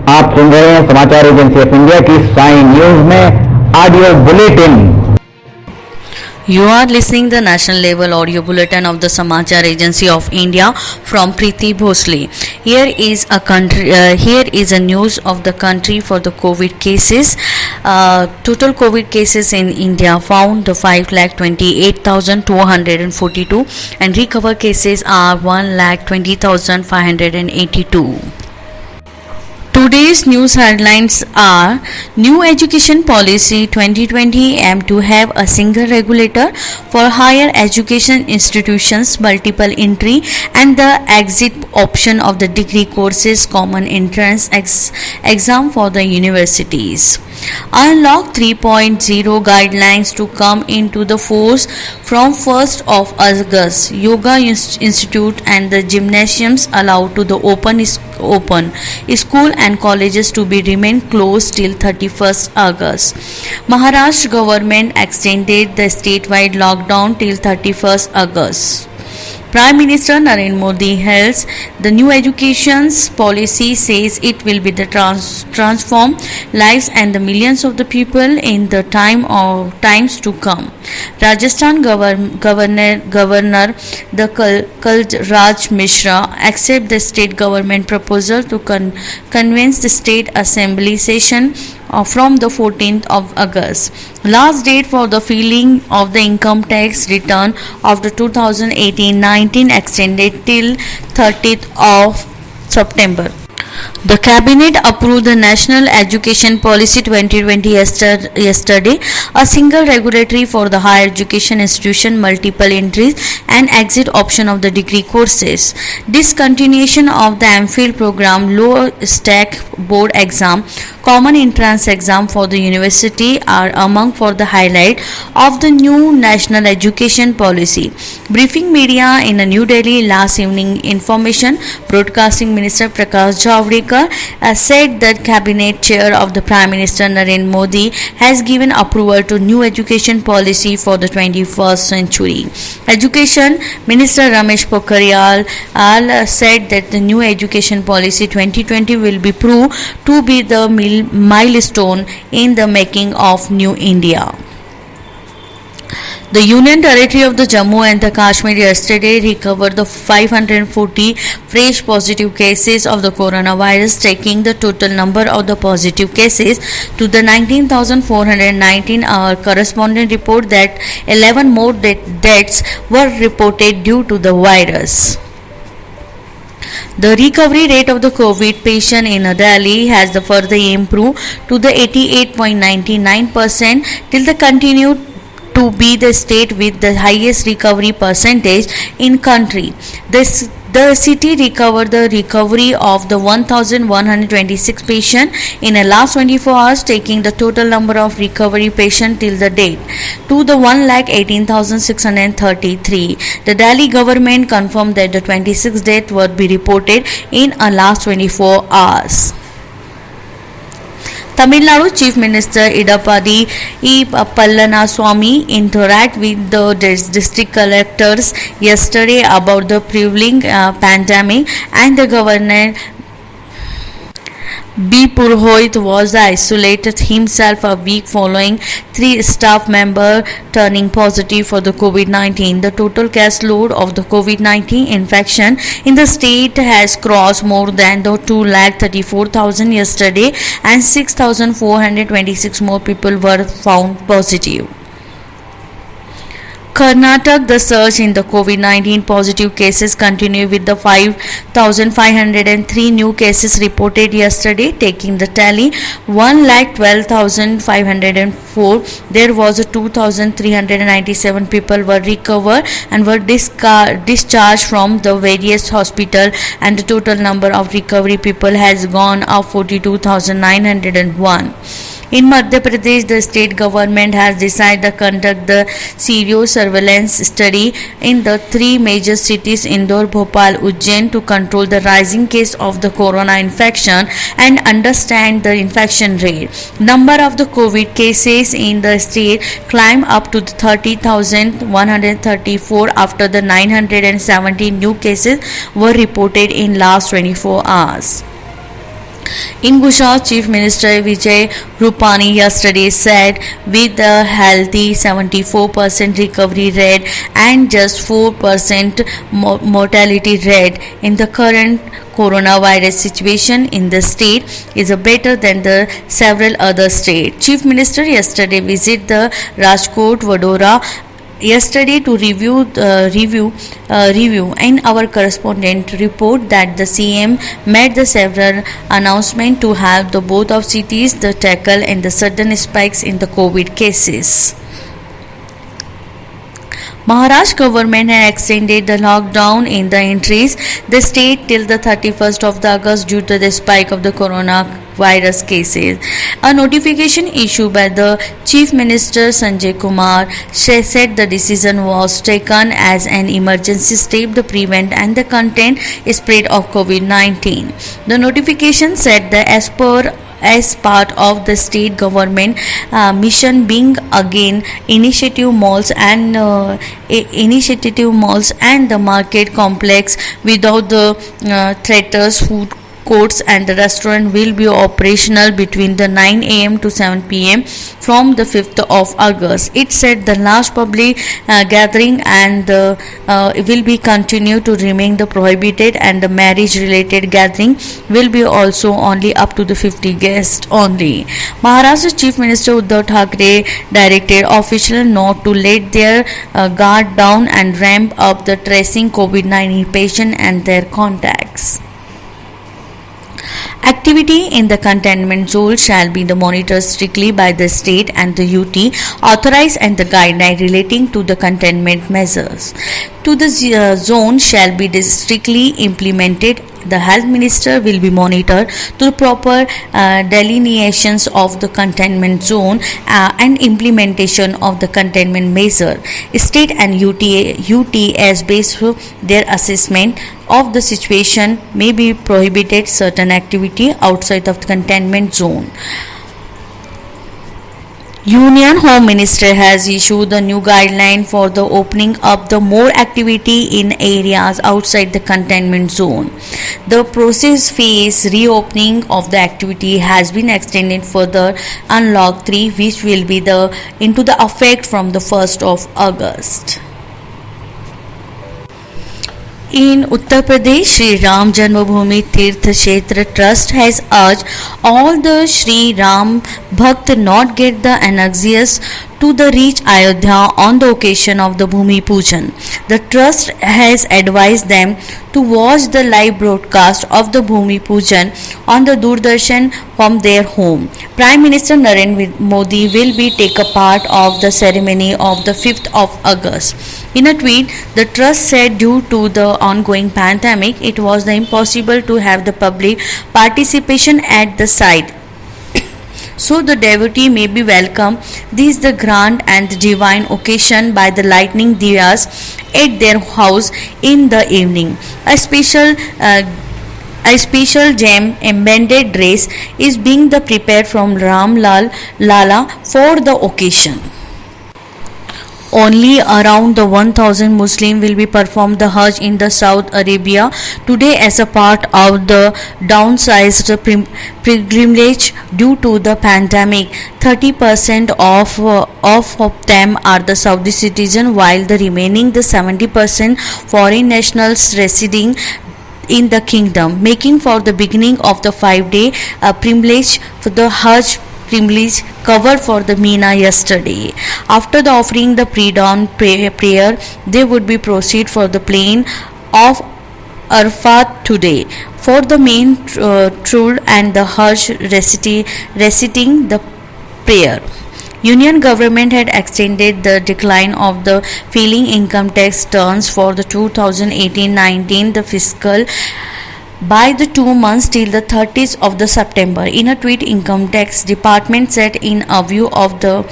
आप सुन रहे हैं समाचार एजेंसी ऑफ इंडिया की साई न्यूज में audio bulletin. You are listening the national level audio bulletin of the Samachar Agency of India from Preeti Bhosle. Here is a news of the country for the COVID cases. Total COVID cases in India found 5,28,242 and recovered cases are 1,20,582. Today's news headlines are: New Education Policy 2020 aim to have a single regulator for higher education institutions, multiple entry and the exit option of the degree courses, common entrance exam for the universities. Unlock 3.0 guidelines to come into the force from 1st of August. Yoga Institute and the gymnasiums allowed to the open school and colleges to be remain closed till 31st August. Maharashtra government extended the statewide lockdown till 31st August. Prime Minister Narendra Modi hails the new education policy, says it will be the transform lives and the millions of the people in the times to come. Rajasthan Governor the Kalraj Mishra accept the state government proposal to convene the state assembly session from the 14th of August. Last date for the filing of the income tax return of the 2018-19 extended till 30th of September. The Cabinet approved the National Education Policy 2020 yesterday, a single regulatory for the higher education institution, multiple entries and exit option of the degree courses. Discontinuation of the MPhil program, low stack board exam, common entrance exam for the university are among for the highlight of the new National Education Policy. Briefing media in New Delhi last evening, Information Broadcasting Minister Prakash Javadekar said that Cabinet Chair of the Prime Minister Narendra Modi has given approval to new education policy for the 21st century. Education Minister Ramesh Pokhriyal said that the new education policy 2020 will be proved to be the milestone in the making of New India. The Union Territory of the Jammu and the Kashmir yesterday recovered the 540 fresh positive cases of the coronavirus, taking the total number of the positive cases to the 19,419. Our correspondent report that 11 more deaths were reported due to the virus. The recovery rate of the COVID patient in Delhi has further improved to the 88.99% till the continued to be the state with the highest recovery percentage in country. The city recovered the recovery of the 1,126 patients in the last 24 hours, taking the total number of recovery patients till the date to the 1,18,633. The Delhi government confirmed that the 26 deaths would be reported in the last 24 hours. Tamil Nadu Chief Minister Idapadi Palaniswamy interacted with the district collectors yesterday about the prevailing pandemic, and the governor B. Purohit was isolated himself a week following 3 staff members turning positive for the COVID-19. The total case load of the COVID-19 infection in the state has crossed more than the 234,000 yesterday, and 6,426 more people were found positive. Karnataka, the surge in the COVID-19 positive cases continue with the 5,503 new cases reported yesterday, taking the tally 1,12,504. There was 2,397 people were recovered and were discharged from the various hospitals, and the total number of recovery people has gone up 42,901. In Madhya Pradesh, the state government has decided to conduct the serious surveillance study in the 3 major cities Indore, Bhopal, Ujjain to control the rising case of the corona infection and understand the infection rate. Number of the COVID cases in the state climbed up to 30,134 after the 970 new cases were reported in last 24 hours. In Gujarat, Chief Minister Vijay Rupani yesterday said with a healthy 74% recovery rate and just 4% mortality rate in the current coronavirus situation in the state is better than the several other states. Chief Minister yesterday visited the Rajkot, Vadodara yesterday to review and our correspondent report that the CM made the several announcement to help the both of cities the tackle and the sudden spikes in the COVID cases. Maharashtra government had extended the lockdown in the entries the state till the 31st of August due to the spike of the coronavirus cases. A notification issued by the Chief Minister Sanjay Kumar said the decision was taken as an emergency step to prevent and the contain spread of COVID-19. The notification said that as part of the state government mission being again initiative malls and the market complex without the theaters, food courts and the restaurant will be operational between the 9 am to 7 pm from the 5th of August. It said the large public gathering and will be continued to remain the prohibited and the marriage related gathering will be also only up to the 50 guests only. Maharashtra Chief Minister Uddhav Thackeray directed officials not to let their guard down and ramp up the tracing COVID-19 patients and their contacts. Activity in the containment zone shall be monitored strictly by the state and the UT authorized and the guideline relating to the containment measures to the zone shall be strictly implemented. The health minister will be monitored to the proper delineations of the containment zone and implementation of the containment measure. State and UT as based their assessment of the situation may be prohibited certain activity outside of the containment zone. Union Home Minister has issued the new guideline for the opening up the more activity in areas outside the containment zone. The process phase reopening of the activity has been extended further unlock 3 which will be into the effect from the 1st of August. In Uttar Pradesh, Sri Ram Janmabhoomi Tirth Kshetra Trust has urged all the Sri Ram Bhakt not get the anxious to the reach Ayodhya on the occasion of the Bhumi Pujan. The trust has advised them to watch the live broadcast of the Bhumi Pujan on the Doordarshan from their home. Prime Minister Narendra Modi will be take a part of the ceremony of the 5th of August. In a tweet, the trust said due to the ongoing pandemic, it was impossible to have the public participation at the site. So the devotee may be welcome this the grand and divine occasion by the lighting diyas at their house in the evening. A special gem embedded dress is being prepared from Ram Lala for the occasion. Only around the 1000 Muslims will be performed the Hajj in the Saudi Arabia today as a part of the downsized pilgrimage due to the pandemic. 30% of them are the Saudi citizens while the remaining the 70% foreign nationals residing in the kingdom, making for the beginning of the 5-day pilgrimage for the Hajj pilgrimage covered for the Mina yesterday. After the offering the pre-dawn prayer, they would be proceed for the plain of Arafat today for the main truth and the Hajj reciting the prayer. Union government had extended the decline of the filing income tax returns for the 2018-19 the fiscal by the 2 months till the 30th of the September. In a tweet, Income Tax Department said in a view of the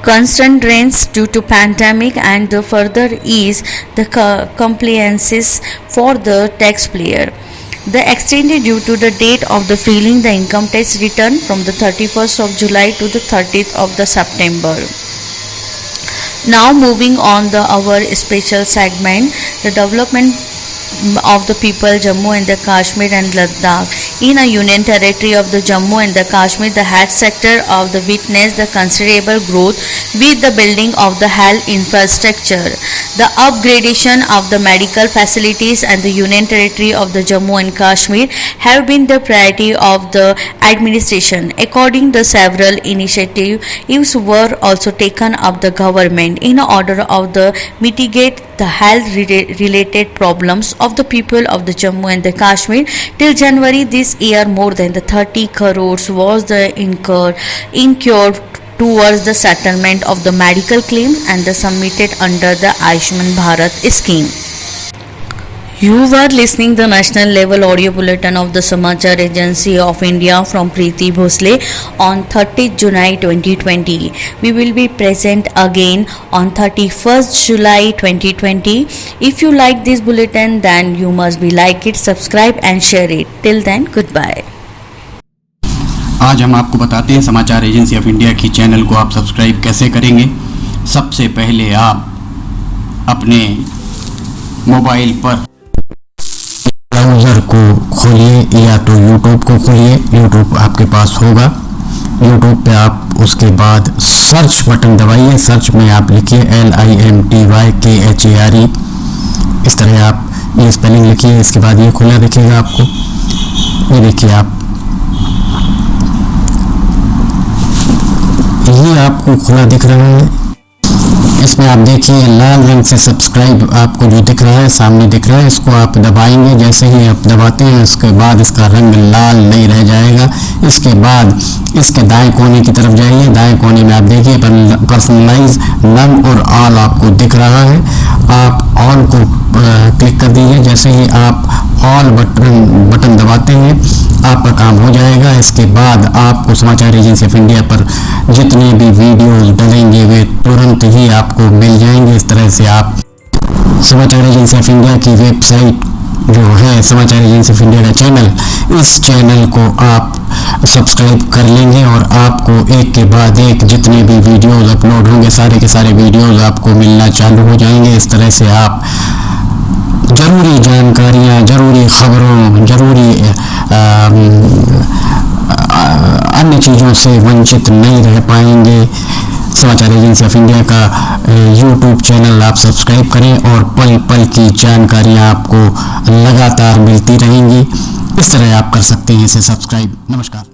constraints due to pandemic and the further ease the compliances for the taxpayer. The extended due to the date of the filing the income tax return from the 31st of July to the 30th of the September. Now moving on our special segment, the development of the people Jammu and the Kashmir and Ladakh. in a union territory of the Jammu and the Kashmir, the health sector of the witnessed the considerable growth with the building of the health infrastructure, the upgradation of the medical facilities and the union territory of the Jammu and Kashmir have been the priority of the administration. According to several initiatives were also taken up the government in order of the mitigate the health related problems of the people of the Jammu and the Kashmir. Till January this year, more than the 30 crores was the incurred towards the settlement of the medical claims and the submitted under the Ayushman Bharat scheme. You were listening the national level audio bulletin of the Samachar Agency of India from Preeti Bhosle on 30th July 2020. We will be present again on 31st July 2020. If you like this bulletin, then you must be like it, subscribe and share it. Till then, goodbye. आज हम आपको बताते हैं समाचार agency of India की channel को आप subscribe कैसे करेंगे। सबसे पहले आप अपने मोबाइल पर ब्राउज़र को खोलिए या तो यूट्यूब को खोलिए। यूट्यूब आपके पास होगा। यूट्यूब पे आप उसके बाद सर्च बटन दबाइए। सर्च में आप लिखिए LIMTYKHARE। इस तरह आप ये स्पेलिंग लिखिए। इसके बाद ये खुला दिखेगा आपको। ये देखिए आप, ये आपको खुला दिख रहा है। इसमें आप देखिए लाल रंग से सब्सक्राइब आपको जो दिख रहा है, सामने दिख रहा है, इसको आप दबाएंगे। जैसे ही आप दबाते हैं उसके बाद इसका रंग लाल नहीं रह जाएगा। इसके बाद इसके दाएं कोने की तरफ जाइए। दाएं कोने में आप देखिए पर्सनलाइज, नन और ऑल आपको दिख रहा है। आप ऑल को क्लिक कर दीजिए। जैसे ही आप ऑल बटन दबाते हैं आपका काम हो जाएगा। इसके बाद आपको समाचार एजेंसी ऑफ इंडिया पर जितने भी वीडियोस डलेंगे वे तुरंत ही आपको मिल जाएंगे। इस तरह से आप समाचार एजेंसी ऑफ इंडिया की वेबसाइट जो है समाचार एजेंसी ऑफ इंडिया का चैनल, इस चैनल को आप सब्सक्राइब कर लेंगे और आपको एक के बाद एक जितने भी वीडियोस अपलोड होंगे सारे के सारे वीडियोस आपको मिलना चालू हो जाएंगे। इस तरह से आप ज़रूरी जानकारियाँ, ज़रूरी खबरों, ज़रूरी अन्य चीज़ों से वंचित नहीं रह पाएंगे। समाचार एजेंसी ऑफ इंडिया का यूट्यूब चैनल आप सब्सक्राइब करें और पल पल की जानकारियाँ आपको लगातार मिलती रहेंगी। इस तरह आप कर सकते हैं इसे सब्सक्राइब। नमस्कार।